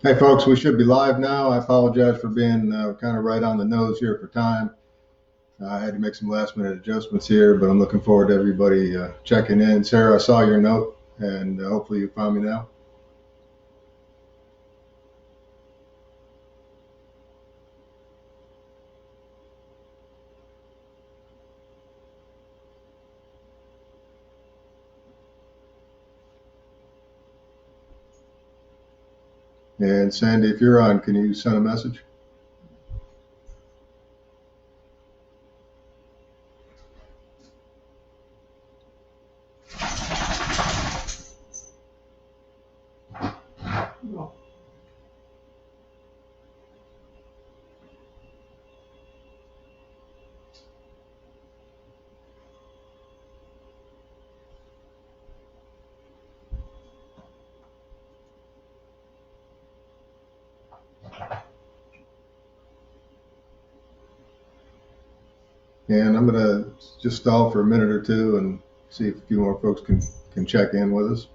Hey folks, we should be live now. I apologize for being kind of right on the nose here for time. I had to make some last minute adjustments here, but I'm looking forward to everybody checking in. Sarah, I saw your note, and hopefully you found me now. And Sandy, if you're on, can you send a message? And I'm going to just stall for a minute or two and see if a few more folks can check in with us.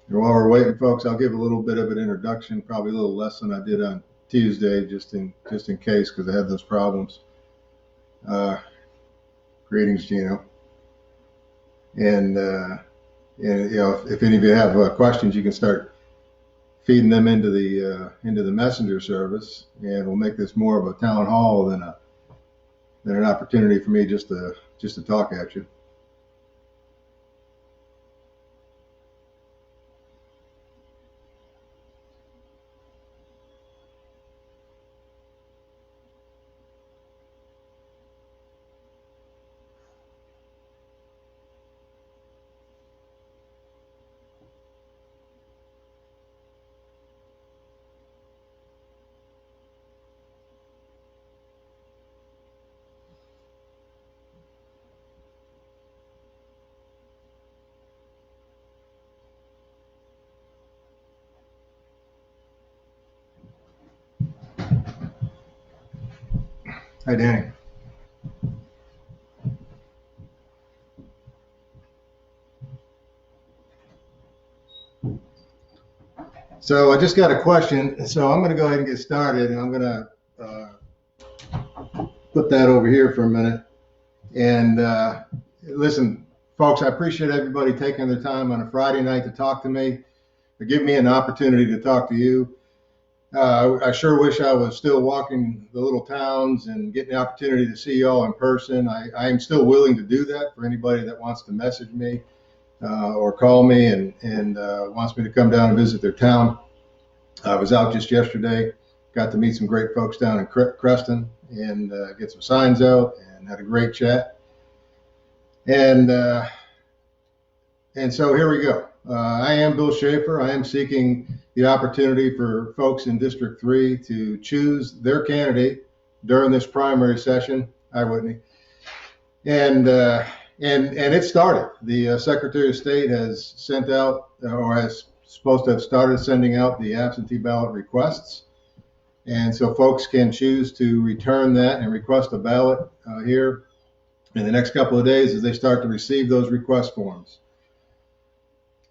And while we're waiting, folks, I'll give a little bit of an introduction, probably a little less than I did on Tuesday, just in case, because I had those problems. Uh, Greetings, Gino. And, if any of you have questions, you can start feeding them into the messenger service, and we'll make this more of a town hall than an opportunity for me just to talk at you. Hi, Danny. So I just got a question, so I'm going to go ahead and get started, and I'm going to put that over here for a minute. And listen, folks, I appreciate everybody taking their time on a Friday night to talk to me, or give me an opportunity to talk to you. I sure wish I was still walking the little towns and getting the opportunity to see y'all in person. I am still willing to do that for anybody that wants to message me or call me and wants me to come down and visit their town. I was out just yesterday, got to meet some great folks down in Creston and get some signs out and had a great chat. And and so here we go. I am Bill Schaefer. I am seeking the opportunity for folks in District 3 to choose their candidate during this primary session. Hi, Whitney. And it started. The Secretary of State has sent out, or has supposed to have started sending out the absentee ballot requests. And so folks can choose to return that and request a ballot here in the next couple of days as they start to receive those request forms.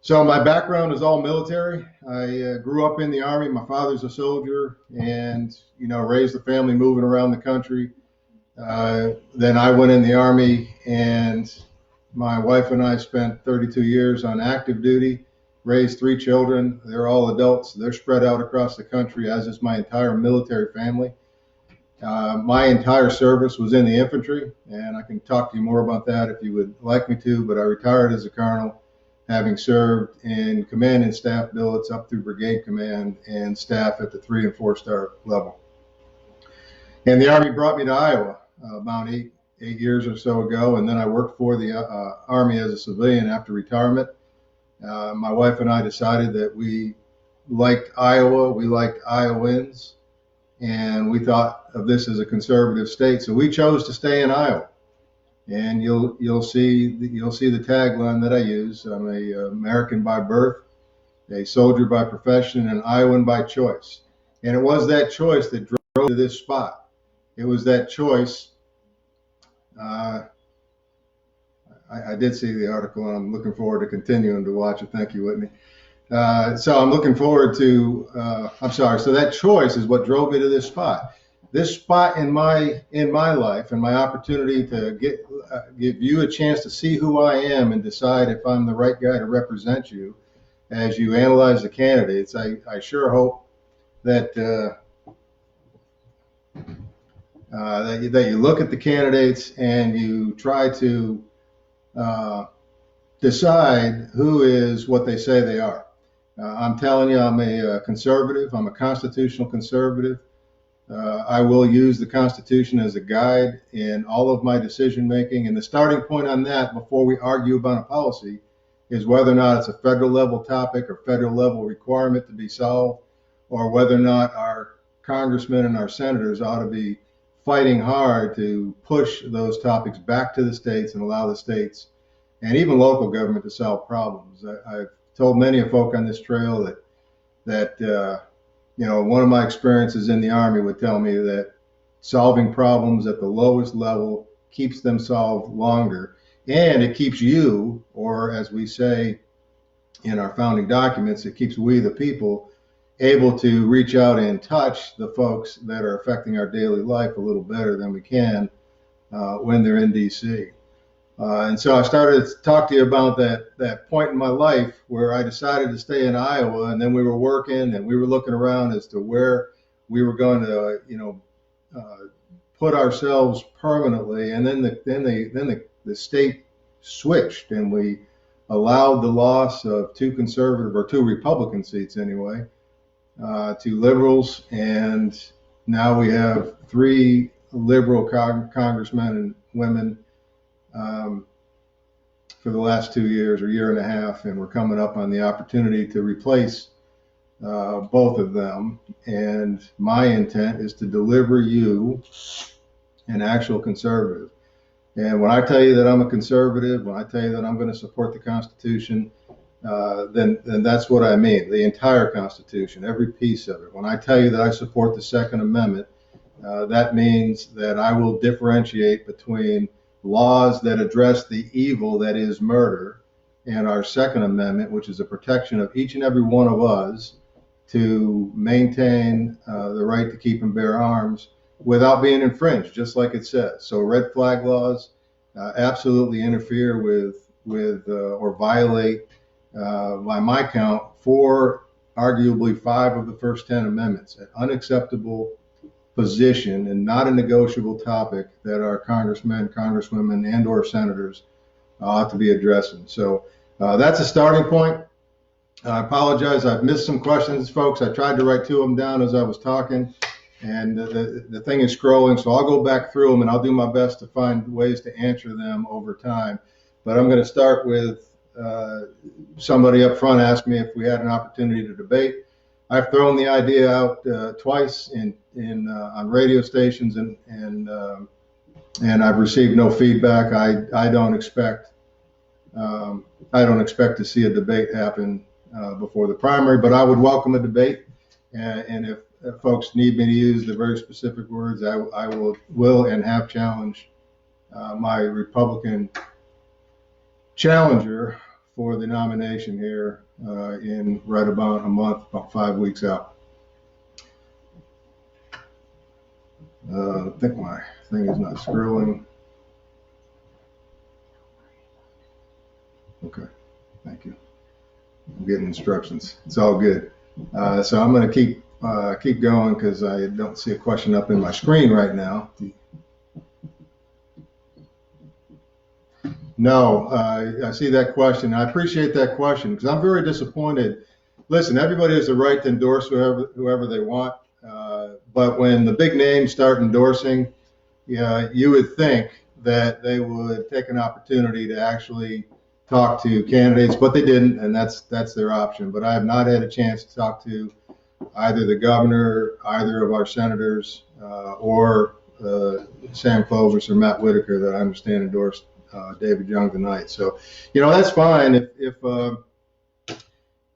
So my background is all military. I grew up in the Army. My father's a soldier, and raised the family moving around the country. Then I went in the Army, and my wife and I spent 32 years on active duty, raised 3 children. They're all adults. They're spread out across the country, as is my entire military family. My entire service was in the infantry, and I can talk to you more about that if you would like me to, but I retired as a colonel, having served in command and staff billets up through brigade command and staff at the 3 and 4-star level. And the Army brought me to Iowa about eight years or so ago, and then I worked for the Army as a civilian after retirement. My wife and I decided that we liked Iowa, we liked Iowans, and we thought of this as a conservative state, so we chose to stay in Iowa. And you'll see the tagline that I use. I'm a American by birth, a soldier by profession, an Iowan by choice. And it was that choice that drove to this spot. It was that choice. I did see the article, and I'm looking forward to continuing to watch it. Thank you, Whitney. So I'm looking forward to. I'm sorry. So that choice is what drove me to this spot. This spot in my life, and my opportunity to give you a chance to see who I am and decide if I'm the right guy to represent you as you analyze the candidates. I sure hope that that you look at the candidates and you try to decide who is what they say they are. I'm telling you, I'm a conservative. I'm a constitutional conservative. I will use the Constitution as a guide in all of my decision making. And the starting point on that, before we argue about a policy, is whether or not it's a federal level topic or federal level requirement to be solved, or whether or not our congressmen and our senators ought to be fighting hard to push those topics back to the states and allow the states and even local government to solve problems. I've told many a folk on this trail that one of my experiences in the Army would tell me that solving problems at the lowest level keeps them solved longer, and it keeps you, or as we say in our founding documents, it keeps we the people able to reach out and touch the folks that are affecting our daily life a little better than we can when they're in DC. And so I started to talk to you about that point in my life where I decided to stay in Iowa, and then we were working and we were looking around as to where we were going to, put ourselves permanently. And then the state switched, and we allowed the loss of two Republican seats anyway, to liberals, and now we have three liberal congressmen and women for the last 2 years or year and a half, and we're coming up on the opportunity to replace both of them. And my intent is to deliver you an actual conservative. And when I tell you that I'm a conservative, when I tell you that I'm going to support the Constitution, then that's what I mean, the entire Constitution, every piece of it. When I tell you that I support the Second Amendment, that means that I will differentiate between laws that address the evil that is murder and our Second Amendment, which is a protection of each and every one of us to maintain the right to keep and bear arms without being infringed, just like it says. So red flag laws absolutely interfere with or violate, by my count, arguably 5 of the first 10 amendments. An unacceptable position and not a negotiable topic that our congressmen, congresswomen, and or senators ought to be addressing. So that's a starting point. I apologize. I've missed some questions, folks. I tried to write 2 of them down as I was talking, and the thing is scrolling, so I'll go back through them and I'll do my best to find ways to answer them over time. But I'm going to start with somebody up front asked me if we had an opportunity to debate. I've thrown the idea out twice on radio stations, and I've received no feedback. I don't expect to see a debate happen before the primary, but I would welcome a debate. And if folks need me to use the very specific words, I will and have challenged my Republican challenger for the nomination here in right about a month, about 5 weeks out. I think my thing is not scrolling. Okay, thank you. I'm getting instructions. It's all good. So I'm going to keep going because I don't see a question up in my screen right now. No, I see that question. I appreciate that question because I'm very disappointed. Listen, everybody has the right to endorse whoever they want, but when the big names start endorsing, you would think that they would take an opportunity to actually talk to candidates, but they didn't, and that's their option. But I have not had a chance to talk to either the governor, either of our senators, or Sam Clovis or Matt Whitaker that I understand endorsed David Young tonight. So, that's fine.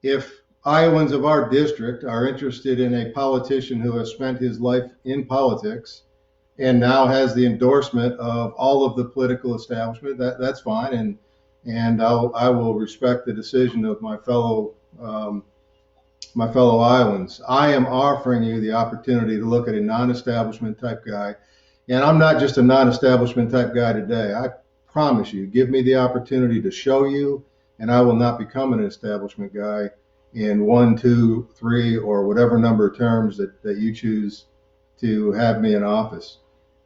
If Iowans of our district are interested in a politician who has spent his life in politics and now has the endorsement of all of the political establishment, that's fine, and I will respect the decision of my fellow Iowans. I am offering you the opportunity to look at a non-establishment type guy, and I'm not just a non-establishment type guy today. I promise you, give me the opportunity to show you, and I will not become an establishment guy in 1, 2, 3, or whatever number of terms that you choose to have me in office.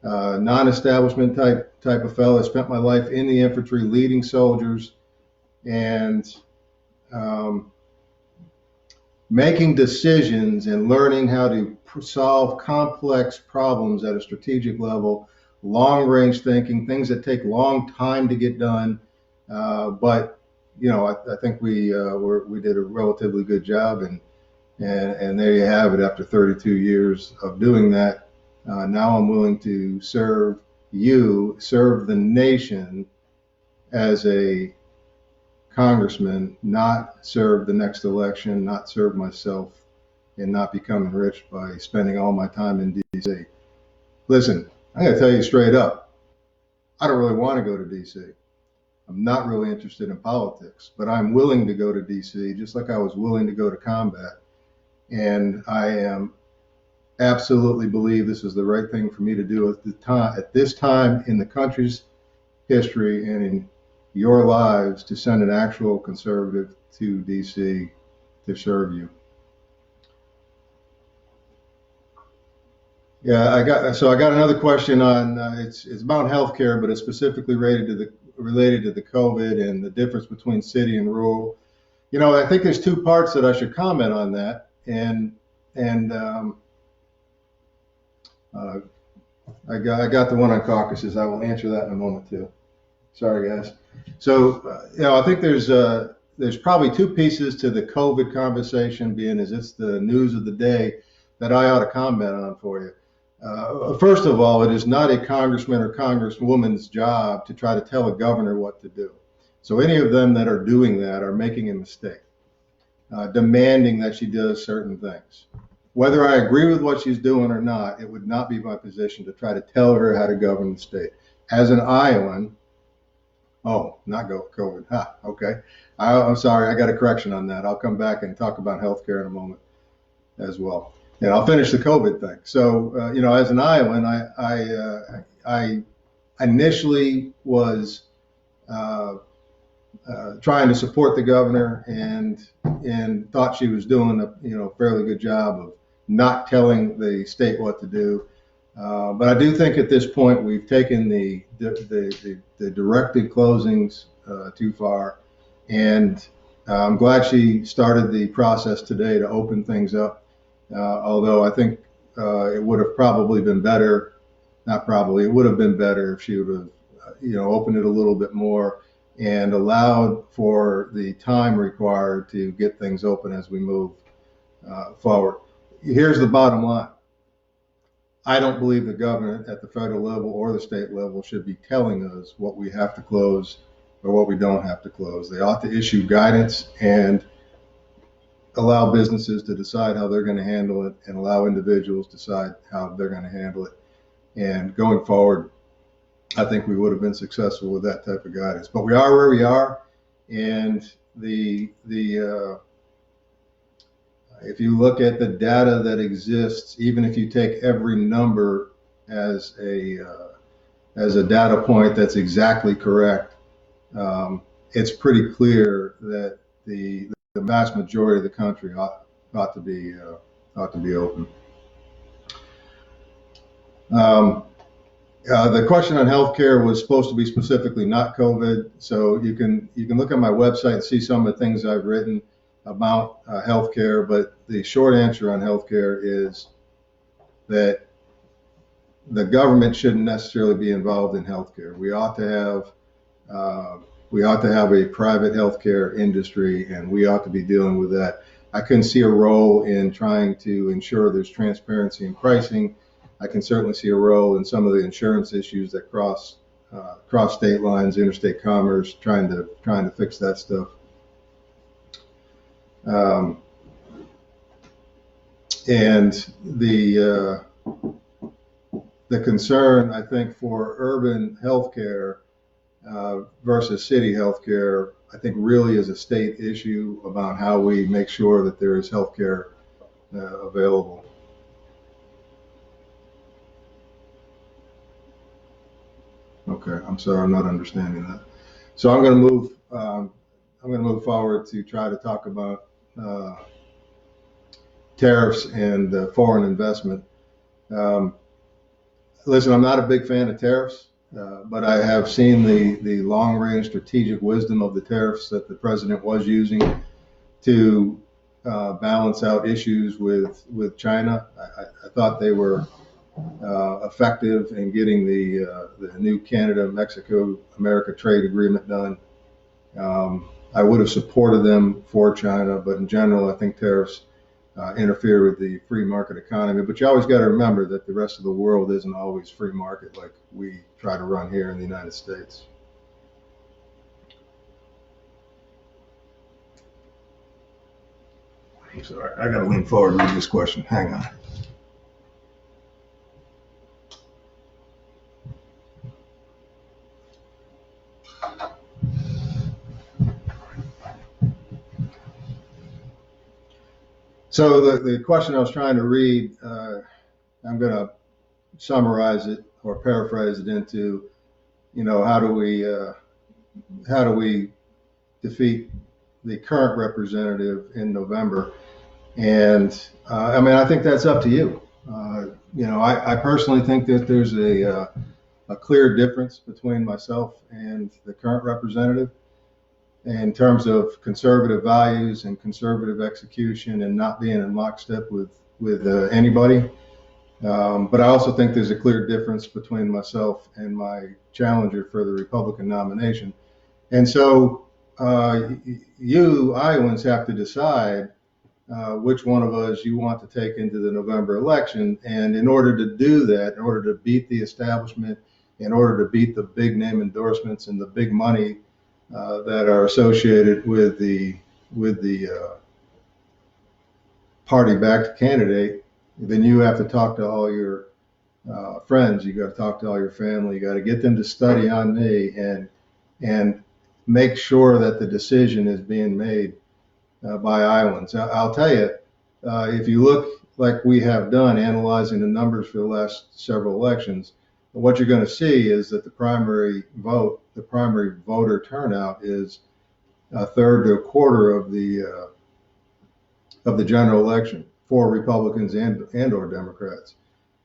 Non-establishment type of fellow. I spent my life in the infantry, leading soldiers, and um, making decisions and learning how to solve complex problems at a strategic level, long range thinking, things that take long time to get done. But I think we did a relatively good job, and there you have it. After 32 years of doing that, now I'm willing to serve the nation as a congressman, not serve the next election, not serve myself, and not become enriched by spending all my time in D.C. Listen, I'm going to tell you straight up, I don't really want to go to D.C. I'm not really interested in politics, but I'm willing to go to D.C. just like I was willing to go to combat. And I am absolutely believe this is the right thing for me to do at this time in the country's history and in your lives, to send an actual conservative to D.C. to serve you. Yeah, I got another question on it's about healthcare, but it's specifically related to the COVID and the difference between city and rural. I think there's two parts that I should comment on that, and uh, I got the one on caucuses. I will answer that in a moment too. Sorry, guys. So, I think there's probably two pieces to the COVID conversation, being as it's the news of the day, that I ought to comment on for you. First of all, it is not a congressman or congresswoman's job to try to tell a governor what to do. So any of them that are doing that are making a mistake, demanding that she does certain things. Whether I agree with what she's doing or not, it would not be my position to try to tell her how to govern the state. As an Iowan, not go COVID. Okay. I'm sorry. I got a correction on that. I'll come back and talk about healthcare in a moment as well. And I'll finish the COVID thing. So, as an Iowan, I initially was trying to support the governor and thought she was doing a fairly good job of not telling the state what to do. But I do think at this point we've taken the directed closings too far, and I'm glad she started the process today to open things up. Although I think it would have probably been better, not probably, it would have been better if she would have, opened it a little bit more and allowed for the time required to get things open as we move forward. Here's the bottom line. I don't believe the government at the federal level or the state level should be telling us what we have to close or what we don't have to close. They ought to issue guidance and allow businesses to decide how they're going to handle it, and allow individuals to decide how they're going to handle it. And going forward, I think we would have been successful with that type of guidance. But we are where we are, and if you look at the data that exists, even if you take every number as a data point that's exactly correct, it's pretty clear that the vast majority of the country ought to be open. The question on healthcare was supposed to be specifically not COVID, so you can look at my website and see some of the things I've written about healthcare. But the short answer on healthcare is that the government shouldn't necessarily be involved in healthcare. We ought to have a private healthcare industry, and we ought to be dealing with that. I couldn't see a role in trying to ensure there's transparency in pricing. I can certainly see a role in some of the insurance issues that cross state lines, interstate commerce, trying to fix that stuff. And the concern, I think, for urban healthcare versus city healthcare, I think really is a state issue about how we make sure that there is healthcare available. Okay, I'm sorry, I'm not understanding that. So I'm going to move. I'm going to move forward to try to talk about tariffs and foreign investment. Um, Listen, I'm not a big fan of tariffs, but I have seen the long-range strategic wisdom of the tariffs that the president was using to balance out issues with China. I thought they were effective in getting the new Canada-Mexico-America trade agreement done. I would have supported them for China, but in general, I think tariffs interfere with the free market economy. But you always got to remember that the rest of the world isn't always free market like we try to run here in the United States. I'm sorry, I got to lean forward and read this question. Hang on. So the question I was trying to read, I'm going to summarize it or paraphrase it into, how do we defeat the current representative in November? And I mean, I think that's up to you. I personally think that there's a clear difference between myself and the current representative in terms of conservative values and conservative execution and not being in lockstep with anybody. But I also think there's a clear difference between myself and my challenger for the Republican nomination. And so you Iowans have to decide which one of us you want to take into the November election. And in order to do that, in order to beat the establishment, in order to beat the big name endorsements and the big money that are associated with the party-backed candidate, then you have to talk to all your friends. You got to talk to all your family. You got to get them to study on me and make sure that the decision is being made by Iowans. I'll tell you, if you look like we have done, analyzing the numbers for the last several elections, what you're going to see is that the primary voter turnout is a third to a quarter of the general election for Republicans and or Democrats.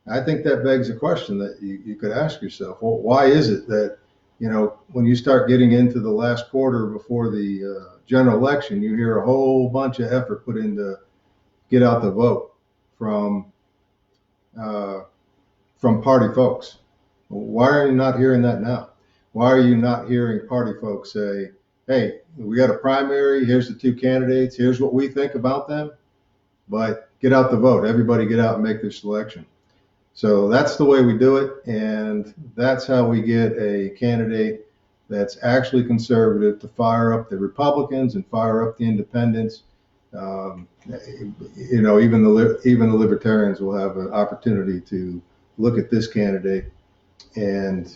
I think that begs a question that you could ask yourself. Well, why is it that, when you start getting into the last quarter before the general election, you hear a whole bunch of effort put into get out the vote from party folks? Why are you not hearing that now? Why are you not hearing party folks say, hey, we got a primary, here's the two candidates, here's what we think about them, but get out the vote. Everybody get out and make their selection. So that's the way we do it, and that's how we get a candidate that's actually conservative to fire up the Republicans and fire up the independents. Even the libertarians will have an opportunity to look at this candidate, and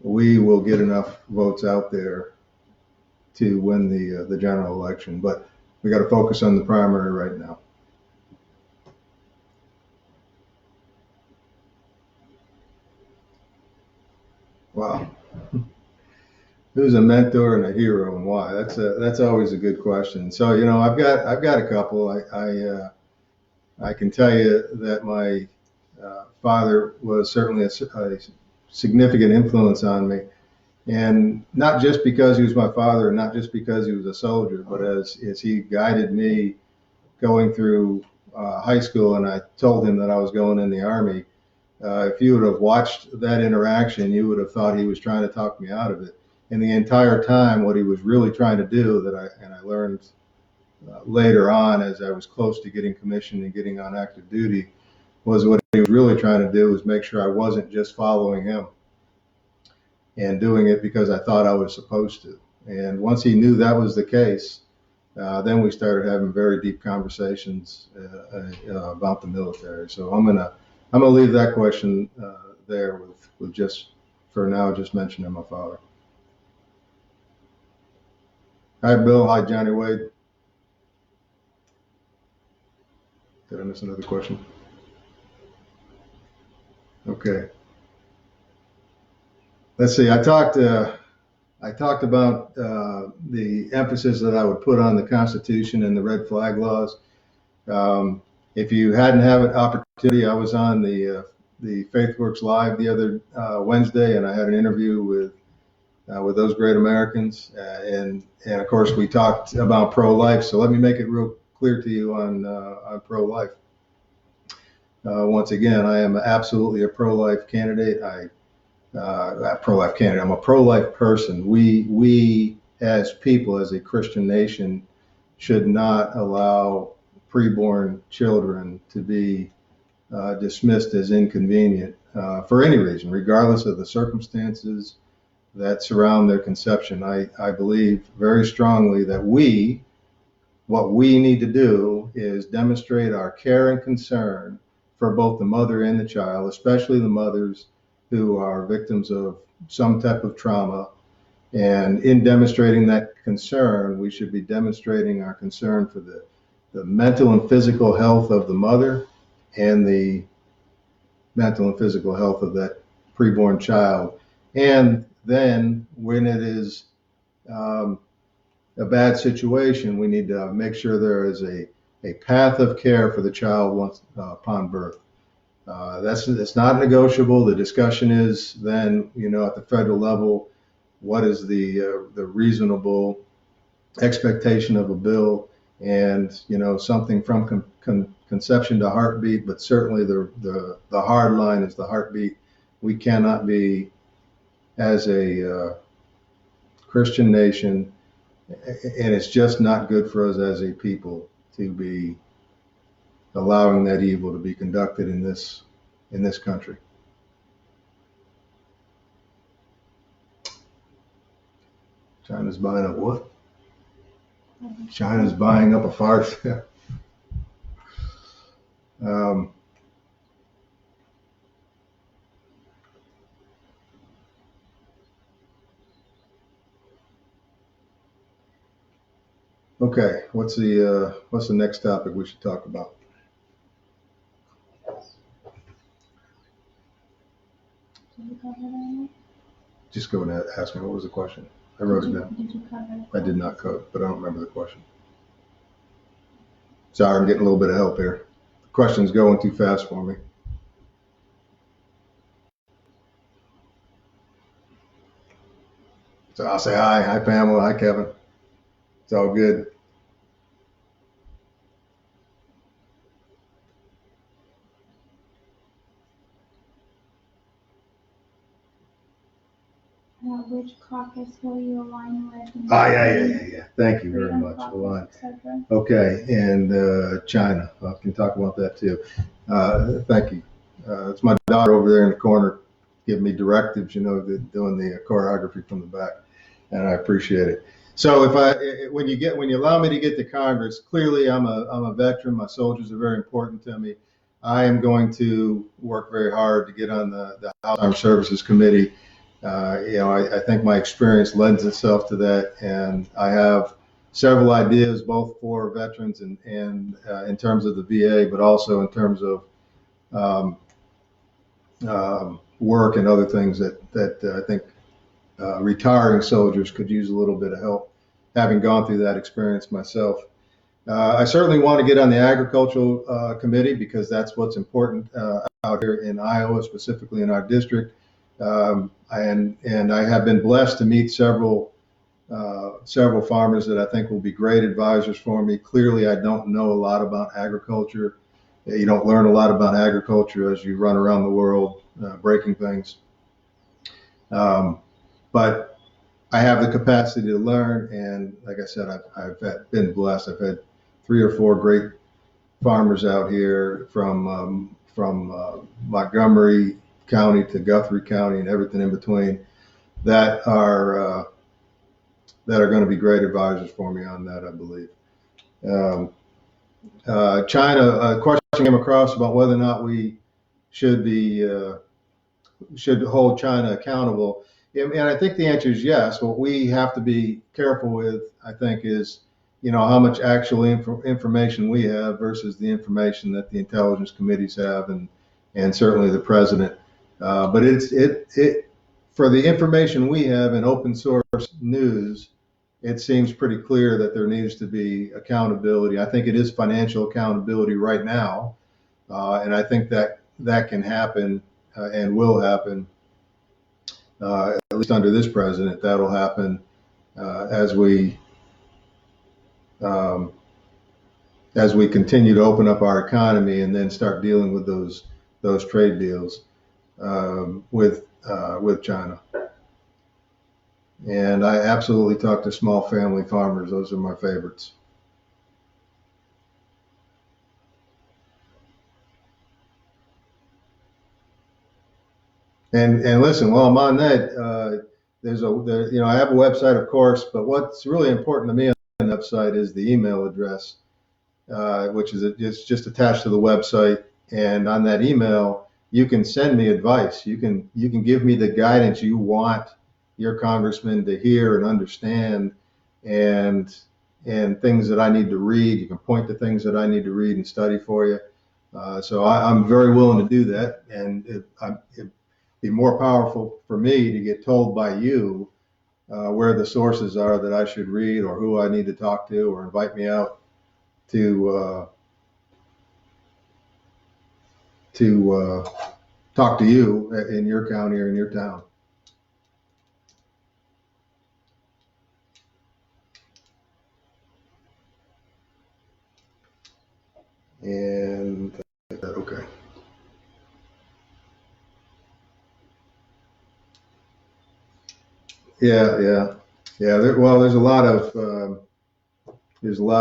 we will get enough votes out there to win the general election. But we got to focus on the primary right now. Wow. Who's a mentor and a hero, and why? That's always a good question. So I've got a couple. I can tell you that my father was certainly a significant influence on me, and not just because he was my father, and not just because he was a soldier, but as he guided me going through high school, and I told him that I was going in the Army. If you would have watched that interaction, you would have thought he was trying to talk me out of it. And the entire time, what he was really trying to do, I learned later on as I was close to getting commissioned and getting on active duty, was what he was really trying to do was make sure I wasn't just following him and doing it because I thought I was supposed to. And once he knew that was the case, Then we started having very deep conversations about the military. So I'm gonna leave that question there with just for now just mentioning my father. Hi, Bill. Hi, Johnny Wade. Did I miss another question? Okay. Let's see. I talked about the emphasis that I would put on the Constitution and the red flag laws. If you hadn't had an opportunity, I was on the FaithWorks Live the other Wednesday, and I had an interview with those great Americans, and of course we talked about pro-life. So let me make it real clear to you on pro-life. Once again, I am absolutely a pro-life candidate. Pro-life candidate. I'm a pro-life person. We as people, as a Christian nation, should not allow preborn children to be dismissed as inconvenient for any reason, regardless of the circumstances that surround their conception. I believe very strongly that what we need to do is demonstrate our care and concern for both the mother and the child, especially the mothers who are victims of some type of trauma. And in demonstrating that concern, we should be demonstrating our concern for the mental and physical health of the mother and the mental and physical health of that preborn child. And then when it is a bad situation, we need to make sure there is a path of care for the child once upon birth. It's not negotiable. The discussion is then, at the federal level, what is the reasonable expectation of a bill, and something from conception to heartbeat, but certainly the hard line is the heartbeat. We cannot be, as a Christian nation, and it's just not good for us as a people to be allowing that evil to be conducted in this country. China's buying up what? China's buying up a fire sale. Okay, what's the next topic we should talk about? Did you cover that? Just go and ask me, what was the question? I wrote it down. Did you cover it? I did not code, but I don't remember the question. Sorry, I'm getting a little bit of help here. The question's going too fast for me. So I'll say hi. Hi, Pamela. Hi, Kevin. It's all good. Which caucus will you align with? Yeah. Thank you very much. Align. Okay, and China. I can talk about that too. Thank you. It's my daughter over there in the corner giving me directives, doing the choreography from the back, and I appreciate it. So when you allow me to get to Congress, clearly I'm a veteran. My soldiers are very important to me. I am going to work very hard to get on the House Armed Services Committee. I think my experience lends itself to that, and I have several ideas both for veterans and in terms of the VA, but also in terms of work and other things that I think retiring soldiers could use a little bit of help, having gone through that experience myself. I certainly want to get on the agricultural committee because that's what's important out here in Iowa, specifically in our district. And I have been blessed to meet several farmers that I think will be great advisors for me. Clearly, I don't know a lot about agriculture. You don't learn a lot about agriculture as you run around the world breaking things. But I have the capacity to learn, and like I said, I've been blessed. I've had 3 or 4 great farmers out here from Montgomery County to Guthrie County and everything in between that are going to be great advisors for me on that, I believe. Um, China, a question came across about whether or not we should should hold China accountable. And I think the answer is yes. What we have to be careful with, I think, is how much actual information we have versus the information that the intelligence committees have, and certainly the president. But it for the information we have in open source news, it seems pretty clear that there needs to be accountability. I think it is financial accountability right now, and I think that can happen and will happen, at least under this president. That'll happen as um, we continue to open up our economy and then start dealing with those trade deals with China. And I absolutely talk to small family farmers. Those are my favorites. And listen, while I'm on that, I have a website, of course, but what's really important to me on the website is the email address, which is it's just attached to the website. And on that email, you can send me advice. You can give me the guidance you want your congressman to hear and understand, and things that I need to read. You can point to things that I need to read and study for you. So I'm very willing to do that, and it'd be more powerful for me to get told by you where the sources are that I should read, or who I need to talk to, or invite me out to talk to you in your county or in your town. And okay. Yeah. There's a lot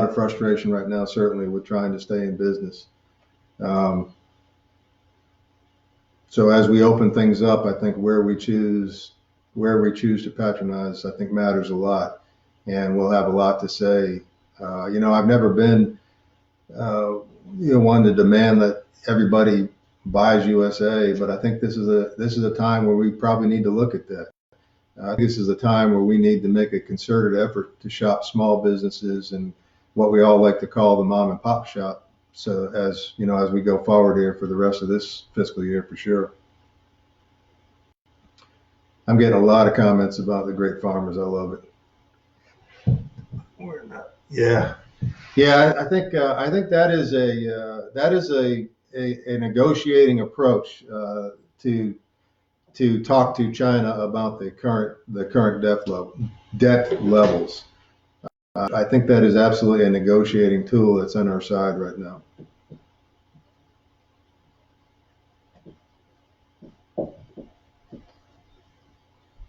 of frustration right now, certainly with trying to stay in business. So as we open things up, I think where we choose to patronize, I think matters a lot, and we'll have a lot to say. I've never been one to demand that everybody buys USA, but I think this is a time where we probably need to look at that. This is a time where we need to make a concerted effort to shop small businesses and what we all like to call the mom and pop shop. So as we go forward here for the rest of this fiscal year, for sure. I'm getting a lot of comments about the great farmers. I love it. We're not. Yeah. I think that is a negotiating approach to talk to China about the current debt levels. I think that is absolutely a negotiating tool that's on our side right now.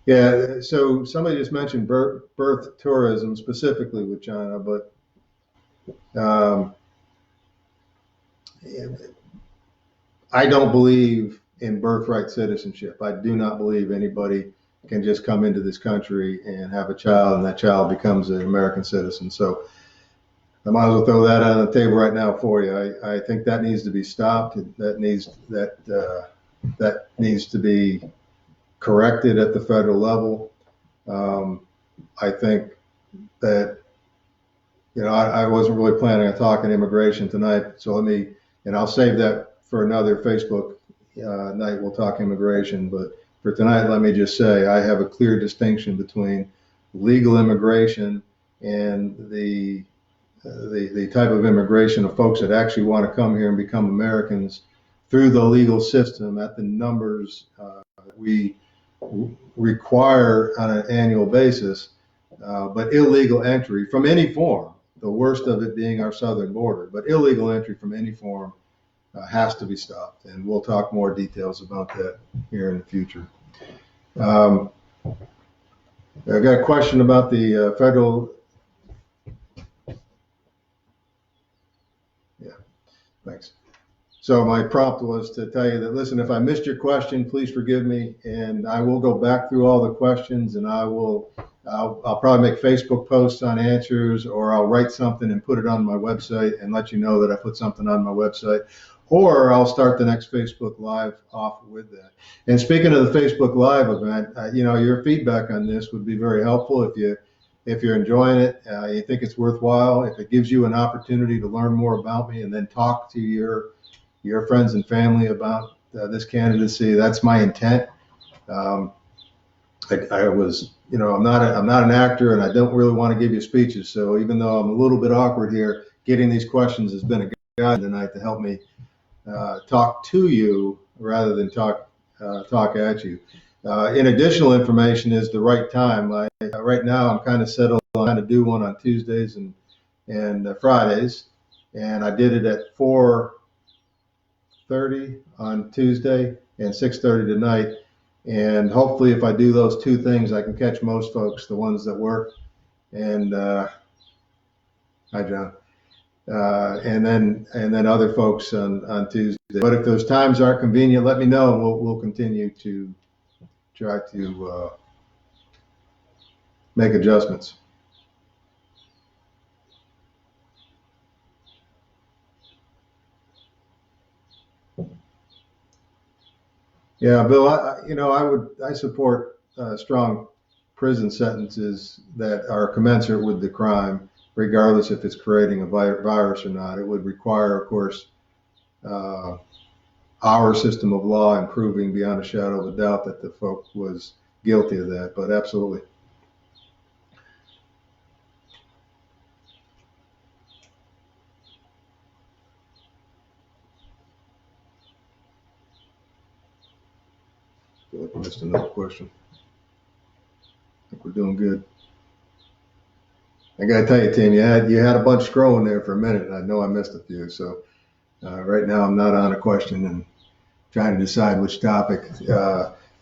Yeah, so somebody just mentioned birth tourism specifically with China, but um, I don't believe in birthright citizenship. I do not believe anybody can just come into this country and have a child and that child becomes an American citizen. So I might as well throw that on the table right now for you. I think that needs to be stopped. That needs to be corrected at the federal level. I think that I wasn't really planning on talking immigration tonight, so I'll save that for another Facebook night. We'll talk immigration, but for tonight, let me just say I have a clear distinction between legal immigration and the type of immigration of folks that actually want to come here and become Americans through the legal system at the numbers we require on an annual basis, but illegal entry from any form, the worst of it being our southern border, but illegal entry from any form has to be stopped. And we'll talk more details about that here in the future. I've got a question about the federal. Yeah, thanks. So my prompt was to tell you that, listen, if I missed your question, please forgive me, and I will go back through all the questions, and I will I'll probably make Facebook posts on answers, or I'll write something and put it on my website and let you know that I put something on my website, or I'll start the next Facebook Live off with that. And speaking of the Facebook Live event, your feedback on this would be very helpful. If you're enjoying it, you think it's worthwhile, if it gives you an opportunity to learn more about me and then talk to your friends and family about this candidacy, that's my intent. I was, I'm not an actor, and I don't really want to give you speeches. So even though I'm a little bit awkward here, getting these questions has been a guide tonight to help me talk to you rather than talk at you. In additional information is the right time. Right now I'm kind of settled on trying to do one on Tuesdays and Fridays, and I did it at 4:30 on Tuesday and 6:30 tonight. And hopefully, if I do those two things, I can catch most folks, the ones that work. And hi, John. And then other folks on Tuesday. But if those times aren't convenient, let me know, and we'll continue to try to make adjustments. Yeah, Bill, I support strong prison sentences that are commensurate with the crime, regardless if it's creating a virus or not. It would require, of course, our system of law improving beyond a shadow of a doubt that the folk was guilty of that, but absolutely. I feel like I missed another question. I think we're doing good. I gotta tell you, Tim, you had a bunch scrolling there for a minute, and I know I missed a few. So right now I'm not on a question and trying to decide which topic.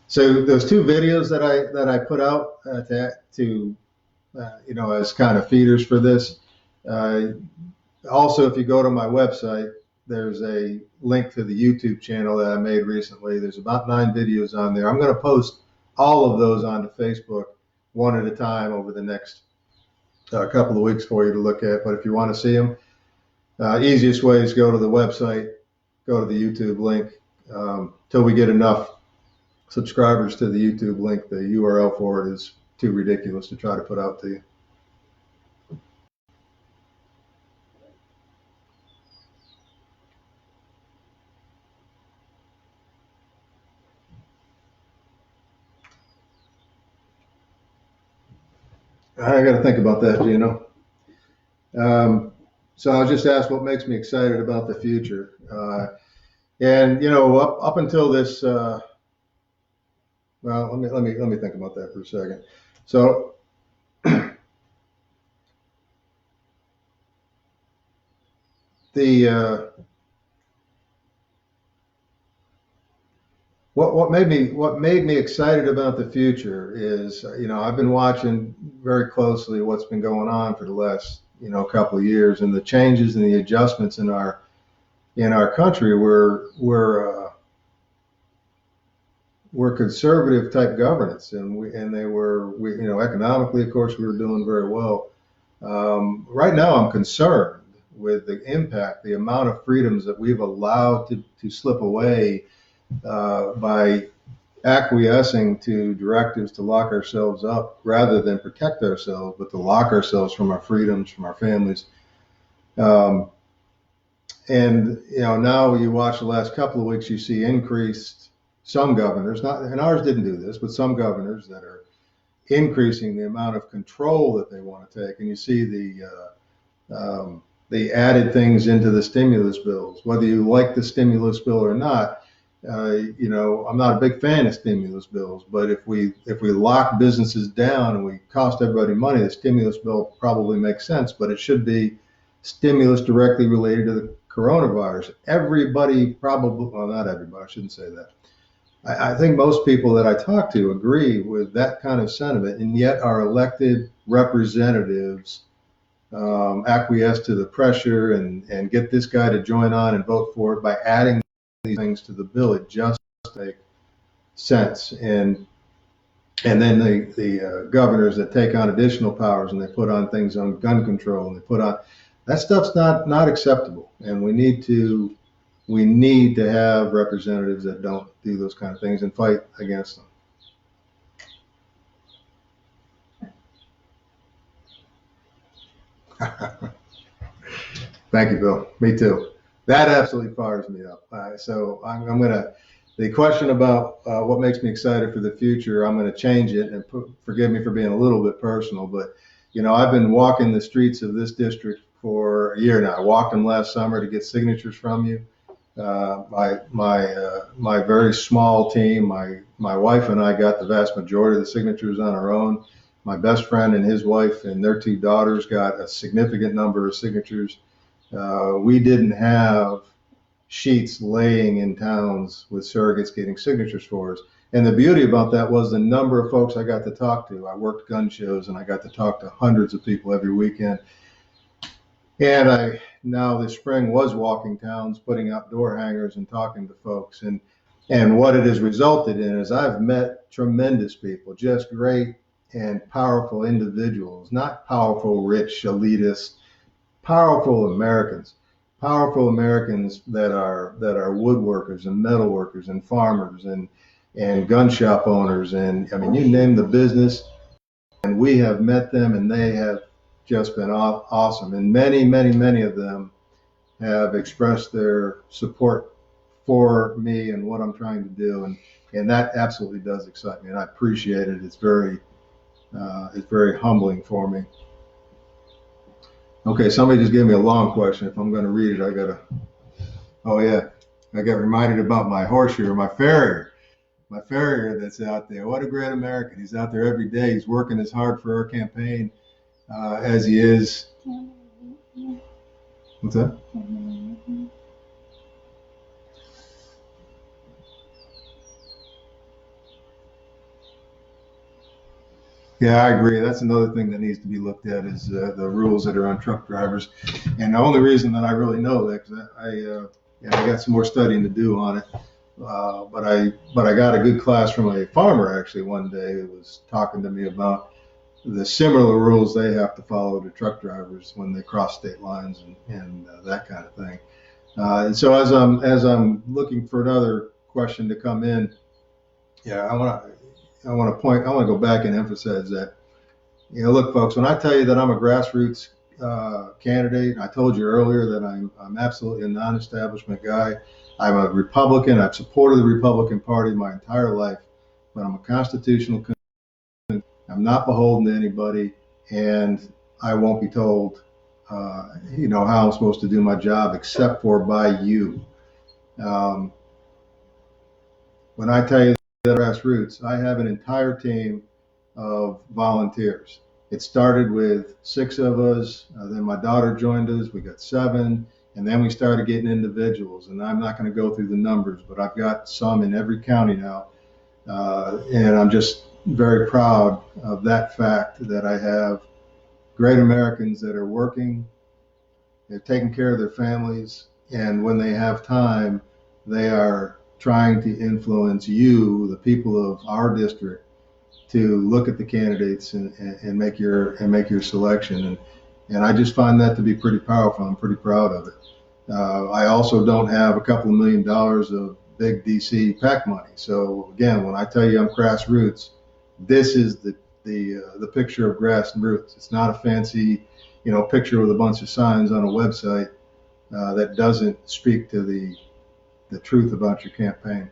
So those two videos that I put out as kind of feeders for this. Also, if you go to my website, there's a link to the YouTube channel that I made recently. There's about 9 videos on there. I'm going to post all of those onto Facebook one at a time over the next couple of weeks for you to look at. But if you want to see them, easiest way is go to the website, go to the YouTube link. Till we get enough subscribers to the YouTube link, the URL for it is too ridiculous to try to put out to you. I got to think about that, Gino. So I was just asked what makes me excited about the future. And up until this, well, let me think about that for a second. So the what made me excited about the future is, I've been watching very closely what's been going on for the last couple of years, and the changes and the adjustments in our country. We're conservative type governance, and they were economically, of course, we were doing very well. Right now, I'm concerned with the impact, the amount of freedoms that we've allowed to slip away by acquiescing to directives to lock ourselves up rather than protect ourselves, but to lock ourselves from our freedoms, from our families. And now you watch the last couple of weeks, you see increased, some governors, and ours didn't do this, but some governors that are increasing the amount of control that they want to take. And you see the added things into the stimulus bills, whether you like the stimulus bill or not. I'm not a big fan of stimulus bills, but if we lock businesses down and we cost everybody money, the stimulus bill probably makes sense, but it should be stimulus directly related to the coronavirus. Everybody probably, well, not everybody, I shouldn't say that. I think most people that I talk to agree with that kind of sentiment, and yet our elected representatives acquiesce to the pressure and get this guy to join on and vote for it by adding these things to the bill. It just makes sense. And And then the governors that take on additional powers and they put on things on gun control and they put on that stuff's not acceptable. And we need to have representatives that don't do those kind of things and fight against them. Thank you, Bill. Me too. That absolutely fires me up. So I'm going to, the question about what makes me excited for the future, I'm going to change it and forgive me for being a little bit personal, but I've been walking the streets of this district for a year now. I walked them last summer to get signatures from you. My very small team, my wife and I got the vast majority of the signatures on our own. My best friend and his wife and their two daughters got a significant number of signatures. We didn't have sheets laying in towns with surrogates getting signatures for us. And the beauty about that was the number of folks I got to talk to. I worked gun shows and I got to talk to hundreds of people every weekend. And I now this spring was walking towns, putting out door hangers and talking to folks. And what it has resulted in is I've met tremendous people, just great and powerful individuals, not powerful, rich, elitists, powerful Americans that are woodworkers and metal workers and farmers and gun shop owners. And I mean, you name the business, and we have met them, and they have just been awesome. And many of them have expressed their support for me and what I'm trying to do. And that absolutely does excite me, and I appreciate it. It's very humbling for me. Okay, somebody just gave me a long question. If I'm going to read it, oh yeah, I got reminded about my horseshoe, my farrier that's out there. What a great American. He's out there every day. He's working as hard for our campaign as he is. What's that? Yeah, I agree. That's another thing that needs to be looked at is the rules that are on truck drivers. And the only reason that I really know that, because I got some more studying to do on it. But I got a good class from a farmer actually one day who was talking to me about the similar rules they have to follow to truck drivers when they cross state lines and that kind of thing. And so as I'm looking for another question to come in, yeah, I want to go back and emphasize that, look, folks, when I tell you that I'm a grassroots candidate, I told you earlier that I'm absolutely a non-establishment guy. I'm a Republican. I've supported the Republican Party my entire life, but I'm a constitutional. I'm not beholden to anybody, and I won't be told, how I'm supposed to do my job except for by you. When I tell you that grassroots, I have an entire team of volunteers. It started with 6 of us, then my daughter joined us, we got 7, and then we started getting individuals. And I'm not going to go through the numbers, but I've got some in every county now. And I'm just very proud of that fact that I have great Americans that are working, they're taking care of their families, and when they have time, they are trying to influence you, the people of our district, to look at the candidates and make your selection. And I just find that to be pretty powerful. I'm pretty proud of it. I also don't have a couple of $1 million of big DC PAC money. So again, when I tell you I'm grassroots, this is the picture of grassroots. It's not a fancy, picture with a bunch of signs on a website that doesn't speak to the truth about your campaign.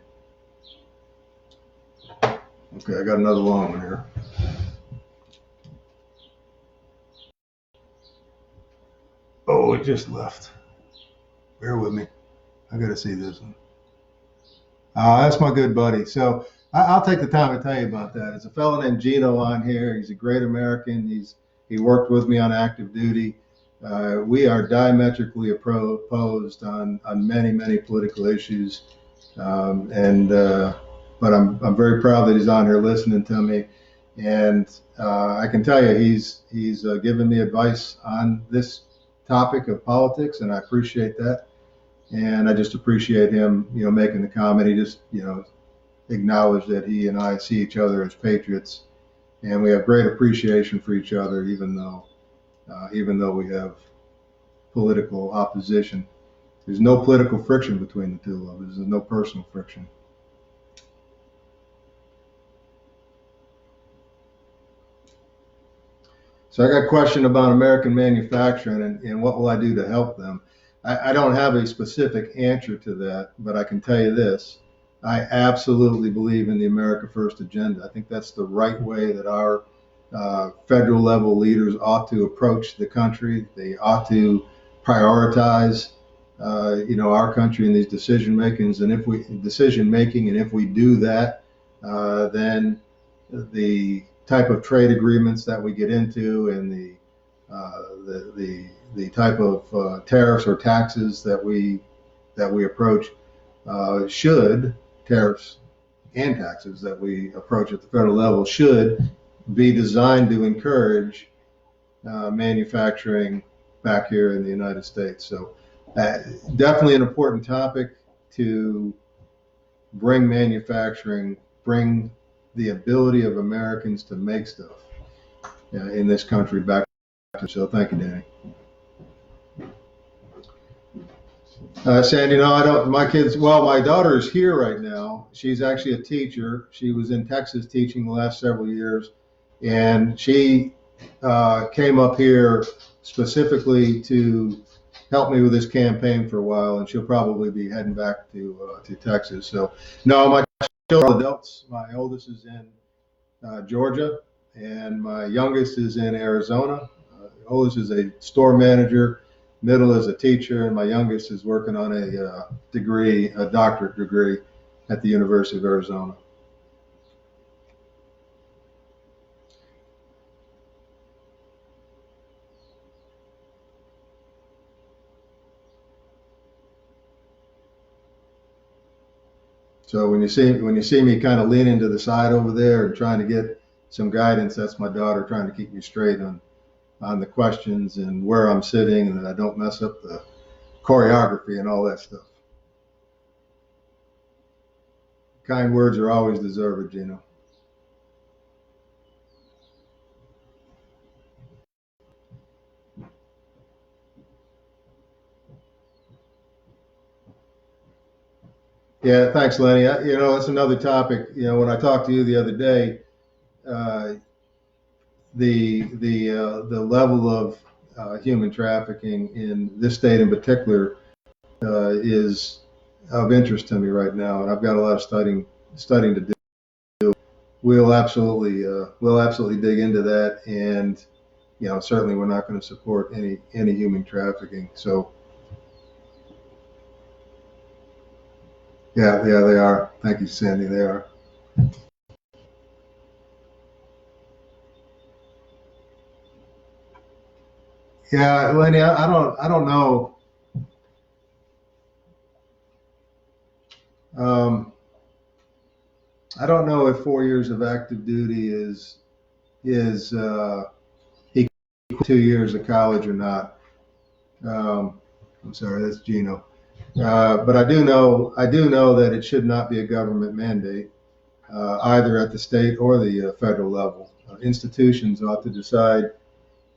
Okay, I got another long one here. Oh, it just left. Bear with me. I got to see this one. That's my good buddy. So I'll take the time to tell you about that. It's a fellow named Gino on here. He's a great American. He worked with me on active duty. We are diametrically opposed on many political issues, but I'm very proud that he's on here listening to me, and I can tell you he's given me advice on this topic of politics, and I appreciate that. And I just appreciate him, making the comment. He just, acknowledge that he and I see each other as patriots, and we have great appreciation for each other, even though we have political opposition. There's no political friction between the two of us. There's no personal friction. So I got a question about American manufacturing and what will I do to help them. I don't have a specific answer to that, but I can tell you this. I absolutely believe in the America First agenda. I think that's the right way that our federal level leaders ought to approach the country. They ought to prioritize, our country in these decision makings. And if we do that, then the type of trade agreements that we get into and the type of tariffs or taxes that we approach tariffs and taxes that we approach at the federal level should be designed to encourage manufacturing back here in the United States. So definitely an important topic to bring the ability of Americans to make stuff in this country back. So thank you, Danny. Sandy, no, my daughter is here right now. She's actually a teacher. She was in Texas teaching the last several years, and she came up here specifically to help me with this campaign for a while, and she'll probably be heading back to Texas. So, no, my children are adults. My oldest is in Georgia, and my youngest is in Arizona. Oldest is a store manager, middle is a teacher, and my youngest is working on a doctorate degree at the University of Arizona. So when you see me kind of leaning to the side over there and trying to get some guidance, that's my daughter trying to keep me straight on the questions and where I'm sitting, and that I don't mess up the choreography and all that stuff. Kind words are always deserved, Gino. Yeah, thanks, Lenny. That's another topic. When I talked to you the other day, uh, the level of human trafficking in this state in particular is of interest to me right now, and I've got a lot of studying to do. We'll absolutely dig into that, and certainly we're not going to support any human trafficking. So yeah, they are. Thank you, Sandy. They are. Yeah, Lenny, I don't know. Um, I don't know if 4 years of active duty is equal to 2 years of college or not. I'm sorry, that's Gino. But I do know that it should not be a government mandate, either at the state or the federal level. Institutions ought to decide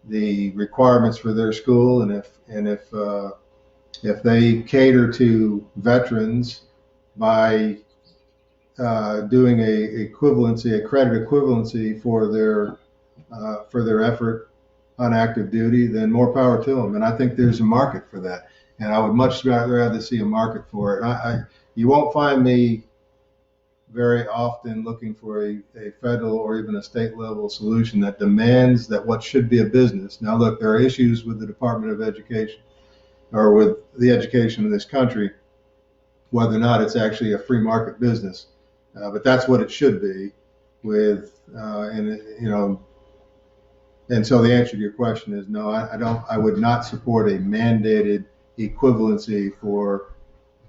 the requirements for their school, and if they cater to veterans by doing a credit equivalency for their effort on active duty, then more power to them. And I think there's a market for that. And I would much rather see a market for it. You won't find me very often looking for a federal or even a state level solution that demands that what should be a business. Now, look, there are issues with the Department of Education or with the education of this country, whether or not it's actually a free market business. But that's what it should be and so the answer to your question is no, I don't. I would not support a mandated equivalency for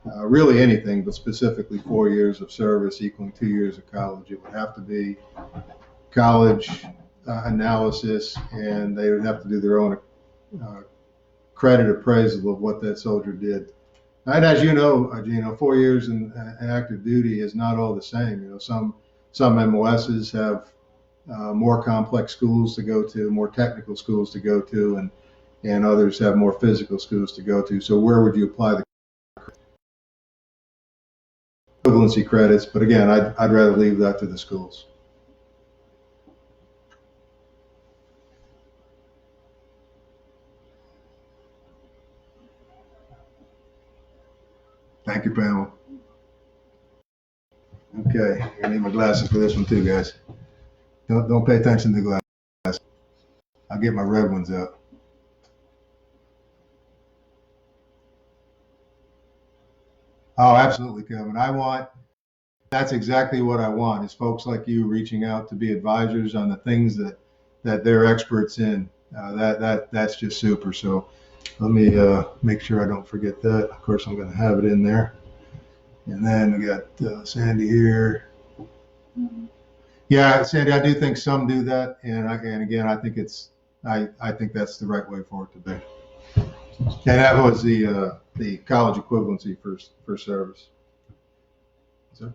really anything, but specifically 4 years of service equaling 2 years of college. It would have to be college analysis, and they would have to do their own credit appraisal of what that soldier did And as you know, Gino, 4 years in active duty is not all the same. Some MOSs have more complex schools to go to, more technical schools to go to, and others have more physical schools to go to. So where would you apply the equivalency credits? But again, I'd rather leave that to the schools. Thank you, Pamela. Okay, I need my glasses for this one too, guys. Don't pay attention to the glasses. I'll get my red ones out. Oh, absolutely, Kevin. That's exactly what I want is folks like you reaching out to be advisors on the things that they're experts in. That's just super. So let me make sure I don't forget that. Of course, I'm going to have it in there. And then we got Sandy here. Yeah, Sandy, I do think some do that, and again, I think I think that's the right way for it to be. And that was the college equivalency for service. So,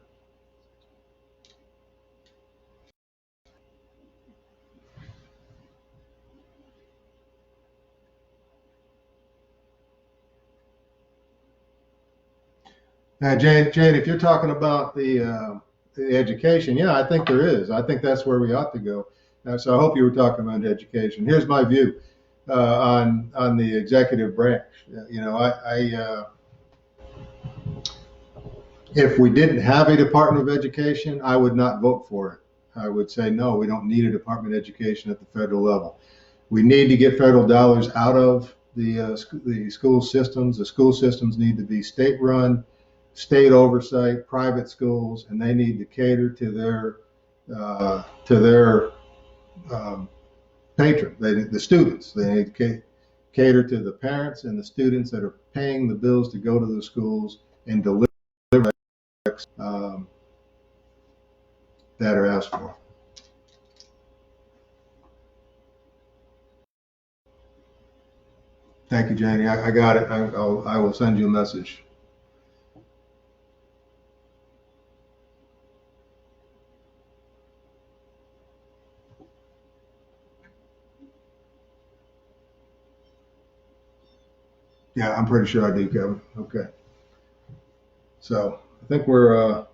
Jane, if you're talking about the education, yeah, I think there is. I think that's where we ought to go. So I hope you were talking about education. Here's my view on the executive branch. If we didn't have a Department of Education, I would not vote for it. I would say no, we don't need a Department of Education at the federal level. We need to get federal dollars out of the school systems. The school systems need to be state-run, state oversight, private schools, and they need to cater to their patron, the students. They need to cater to the parents and the students that are paying the bills to go to the schools and deliver um, that are asked for. Thank you, Janie. I got it. I will send you a message. Yeah, I'm pretty sure I do, Kevin. Okay. So I think we're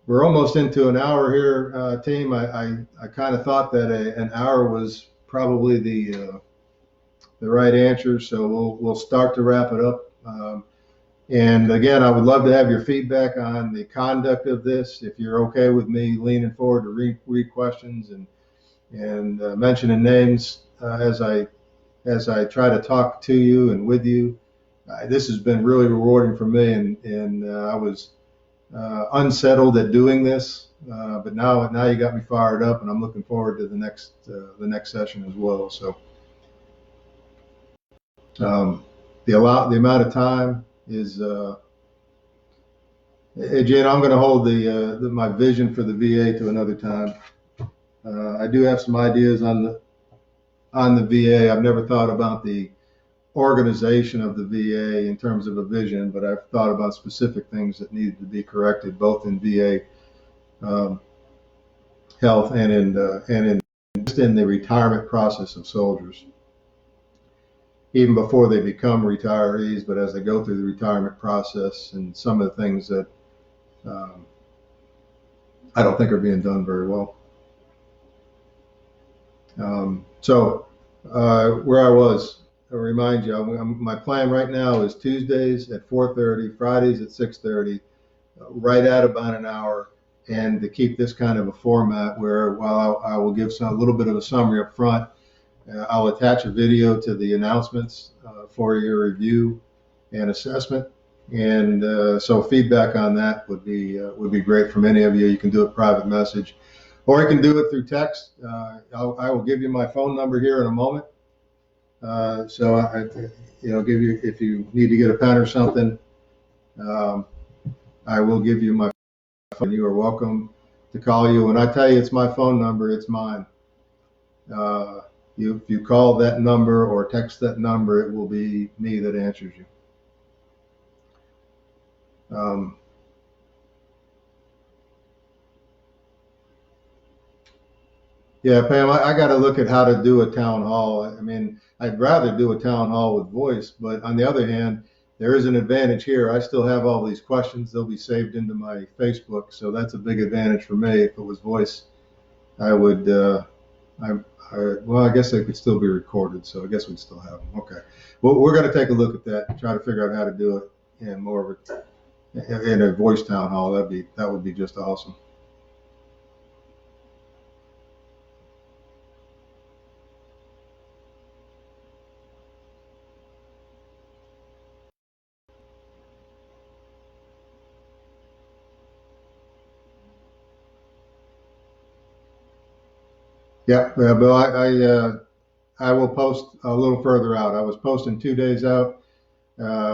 almost into an hour here, team. I kind of thought that an hour was probably the right answer. So we'll start to wrap it up. And again, I would love to have your feedback on the conduct of this. If you're okay with me leaning forward to read questions and mentioning names as I try to talk to you and with you, this has been really rewarding for me. And I was unsettled at doing this, but now you got me fired up, and I'm looking forward to the next session as well. So the amount of time is. Hey, Jen, I'm going to hold my vision for the VA to another time. I do have some ideas on the VA. I've never thought about the organization of the VA in terms of a vision, but I've thought about specific things that needed to be corrected, both in VA health and in just in the retirement process of soldiers, even before they become retirees, but as they go through the retirement process, and some of the things that um, I don't think are being done very well. Where I was, I'll remind you, my plan right now is Tuesdays at 4:30, Fridays at 6:30, right at about an hour, and to keep this kind of a format where while I will give a little bit of a summary up front, I'll attach a video to the announcements for your review and assessment. And so feedback on that would be great from any of you. You can do a private message, or you can do it through text. I will give you my phone number here in a moment. So give you, if you need to get a pen or something, I will give you my phone. You are welcome to call you. When I tell you it's my phone number, it's mine. If you call that number or text that number, it will be me that answers you. Um, yeah, Pam, I got to look at how to do a town hall. I mean, I'd rather do a town hall with voice, but on the other hand, there is an advantage here. I still have all these questions. They'll be saved into my Facebook, so that's a big advantage for me. If it was voice, I would, I, well, I guess they could still be recorded, so I guess we'd still have them. Okay. Well, we're going to take a look at that and try to figure out how to do it in more of in a voice town hall. That would be just awesome. Yeah, Bill, I will post a little further out. I was posting 2 days out. Uh,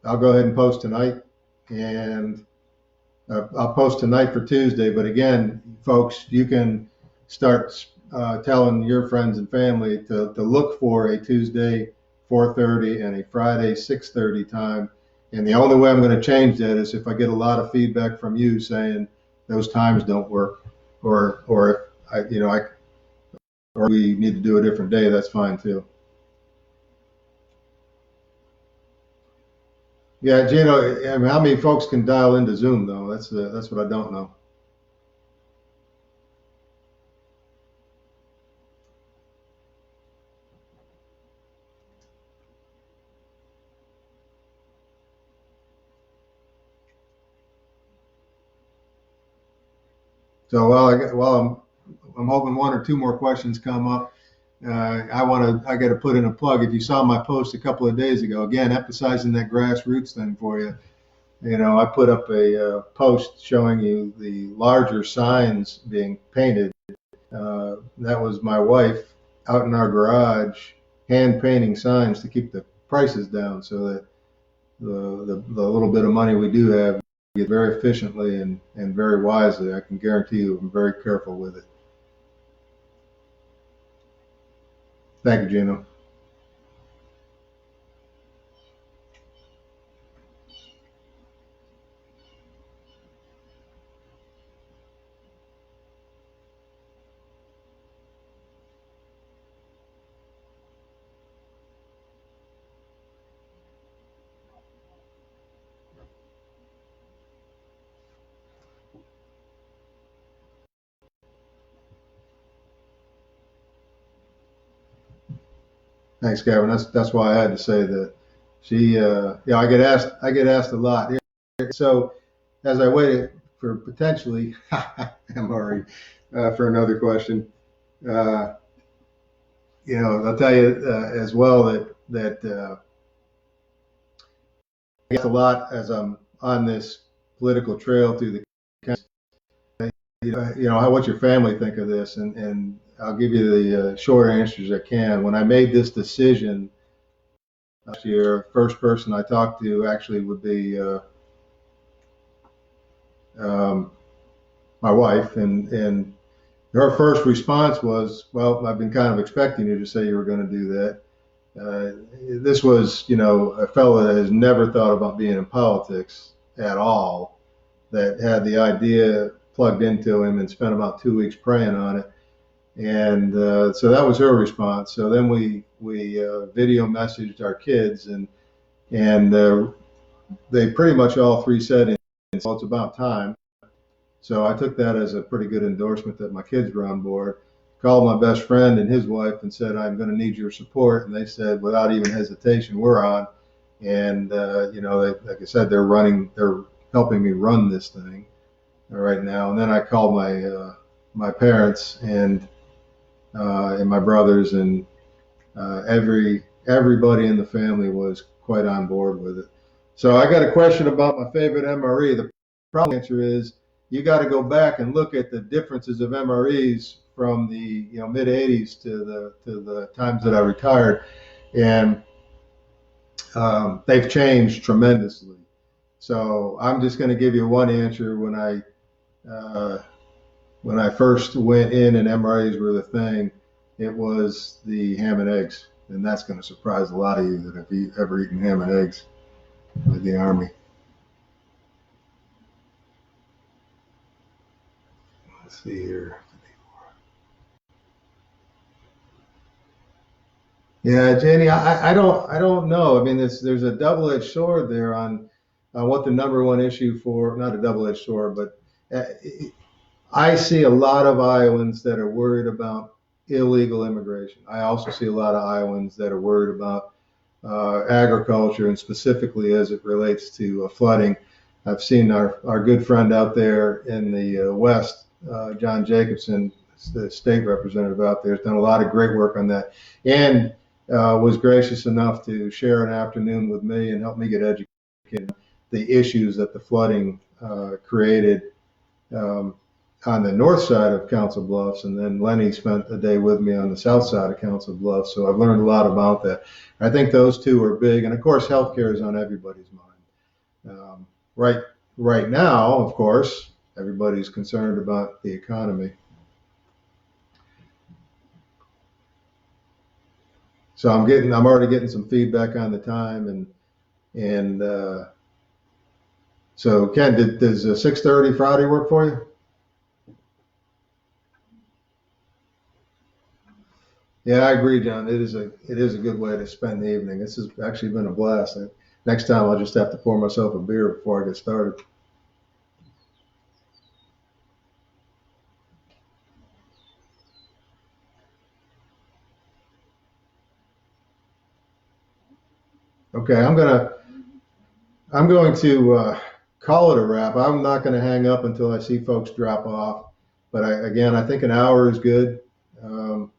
I'll go ahead and post tonight, and I'll post tonight for Tuesday. But again, folks, you can start telling your friends and family to look for a Tuesday 4:30 and a Friday 6:30 time. And the only way I'm going to change that is if I get a lot of feedback from you saying those times don't work, or if or we need to do a different day. That's fine too. Yeah, Gino, I mean, how many folks can dial into Zoom though? That's what I don't know. So I'm hoping one or two more questions come up. I got to put in a plug. If you saw my post a couple of days ago, again emphasizing that grassroots thing for you. You know, I put up a post showing you the larger signs being painted. That was my wife out in our garage hand painting signs to keep the prices down, so that the little bit of money we do have get very efficiently and very wisely. I can guarantee you, I'm very careful with it. Thank you, Gino. Thanks, Gavin. That's why I had to say that. Yeah, I get asked a lot. So as I waited for potentially, MRE, for another question, uh, I'll tell you as well that I get a lot as I'm on this political trail through the country. What's your family think of this? And I'll give you the short answers I can. When I made this decision last year, first person I talked to actually would be um, my wife, and her first response was, "Well, I've been kind of expecting you to say you were going to do that." This was, a fellow that has never thought about being in politics at all, that had the idea plugged into him and spent about 2 weeks praying on it. And so that was her response. So then we video messaged our kids, and they pretty much all three said, "Well, it's about time." So I took that as a pretty good endorsement that my kids were on board. Called my best friend and his wife and said, "I'm going to need your support." And they said, without even hesitation, "We're on." And like I said, they're helping me run this thing right now. And then I called my parents and my brothers, and everybody in the family was quite on board with it. So I got a question about my favorite MRE. The problem answer is you got to go back and look at the differences of MREs from the mid '80s to the times that I retired, and they've changed tremendously. So I'm just going to give you one answer. Uh, when I first went in and MREs were the thing, it was the ham and eggs, and that's going to surprise a lot of you that have ever eaten ham and eggs with the Army. Let's see here. Yeah, Jenny, I don't know. I mean, there's a double-edged sword there on what the number one issue for, not a double-edged sword, but uh, I see a lot of Iowans that are worried about illegal immigration. I also see a lot of Iowans that are worried about agriculture and specifically as it relates to flooding. I've seen our good friend out there in the West, John Jacobson, the state representative out there, has done a lot of great work on that and was gracious enough to share an afternoon with me and help me get educated on the issues that the flooding created um, on the north side of Council Bluffs, and then Lenny spent the day with me on the south side of Council Bluffs. So I've learned a lot about that. I think those two are big, and of course, healthcare is on everybody's mind. Right, right now, of course, everybody's concerned about the economy. So I'm already getting some feedback on the time, and so Ken, does 6:30 Friday work for you? Yeah, I agree, John. It is a good way to spend the evening. This has actually been a blast. Next time I'll just have to pour myself a beer before I get started. Okay, I'm going to call it a wrap. I'm not going to hang up until I see folks drop off. But again, I think an hour is good. Um,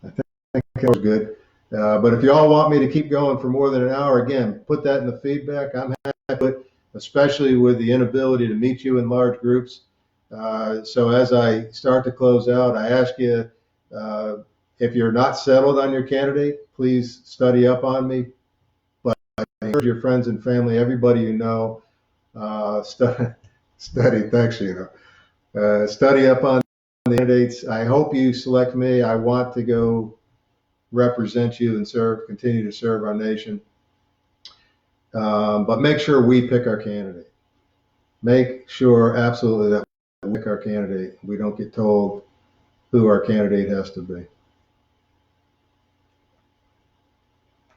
I think an hour is good. But if you all want me to keep going for more than an hour, again, put that in the feedback. I'm happy to put, especially with the inability to meet you in large groups. So as I start to close out, I ask you, uh, if you're not settled on your candidate, please study up on me. But I encourage your friends and family, everybody you know, study. Thanks, study up on the candidates. I hope you select me. I want to go represent you and continue to serve our nation. But make sure we pick our candidate. Make sure absolutely that we pick our candidate. We don't get told who our candidate has to be.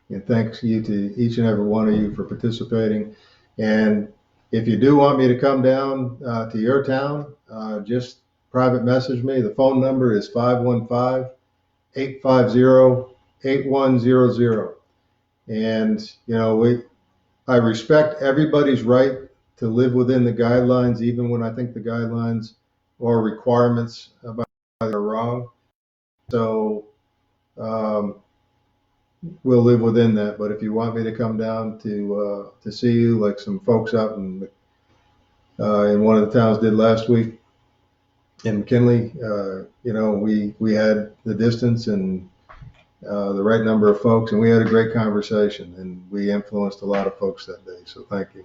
And thanks you to each and every one of you for participating. And if you do want me to come down to your town, just private message me. The phone number is 515-850-8100. And, I respect everybody's right to live within the guidelines, even when I think the guidelines or requirements about are wrong. So, um, we'll live within that. But if you want me to come down to see you, like some folks out in one of the towns did last week in McKinley, we had the distance and the right number of folks, and we had a great conversation, and we influenced a lot of folks that day. So thank you.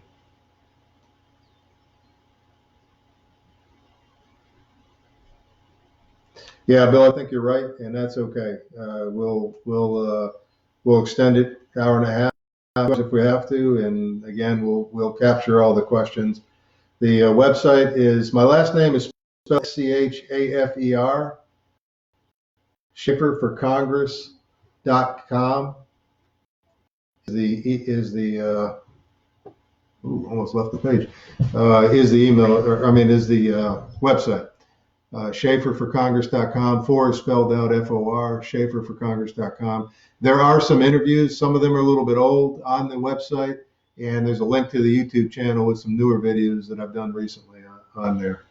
Yeah, Bill, I think you're right, and that's okay. We'll extend it an hour and a half if we have to, and again, we'll capture all the questions. The website is, my last name is spelled Chafer, SchaeferforCongress.com almost left the page, is the email, is the website. SchaeferforCongress.com. For is spelled out FOR, SchaeferforCongress.com. There are some interviews. Some of them are a little bit old on the website, and there's a link to the YouTube channel with some newer videos that I've done recently on there.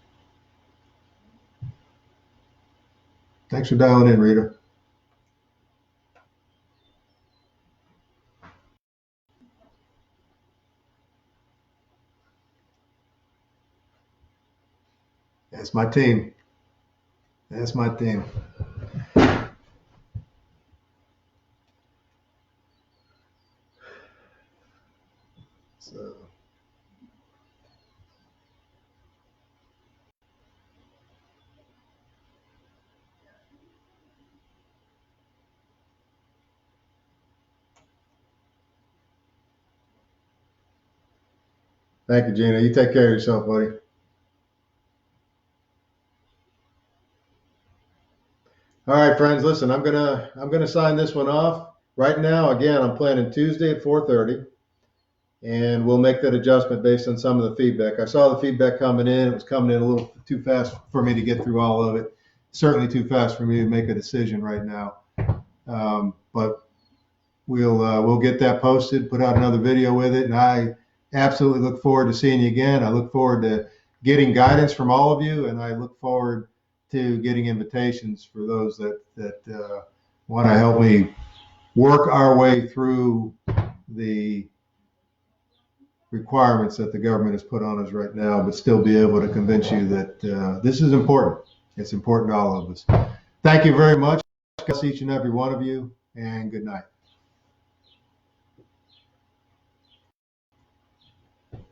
Thanks for dialing in, Rita. That's my team. That's my team. So, thank you, Gina. You take care of yourself, buddy. All right, friends, listen, I'm gonna sign this one off. Right now, again, I'm planning Tuesday at 4:30, and we'll make that adjustment based on some of the feedback. I saw the feedback coming in. It was coming in a little too fast for me to get through all of it. Certainly too fast for me to make a decision right now. But we'll get that posted, put out another video with it, and I absolutely look forward to seeing you again. I look forward to getting guidance from all of you, and I look forward to getting invitations for those that want to help me work our way through the requirements that the government has put on us right now, but still be able to convince you that this is important. It's important to all of us. Thank you very much. God bless each and every one of you, and good night.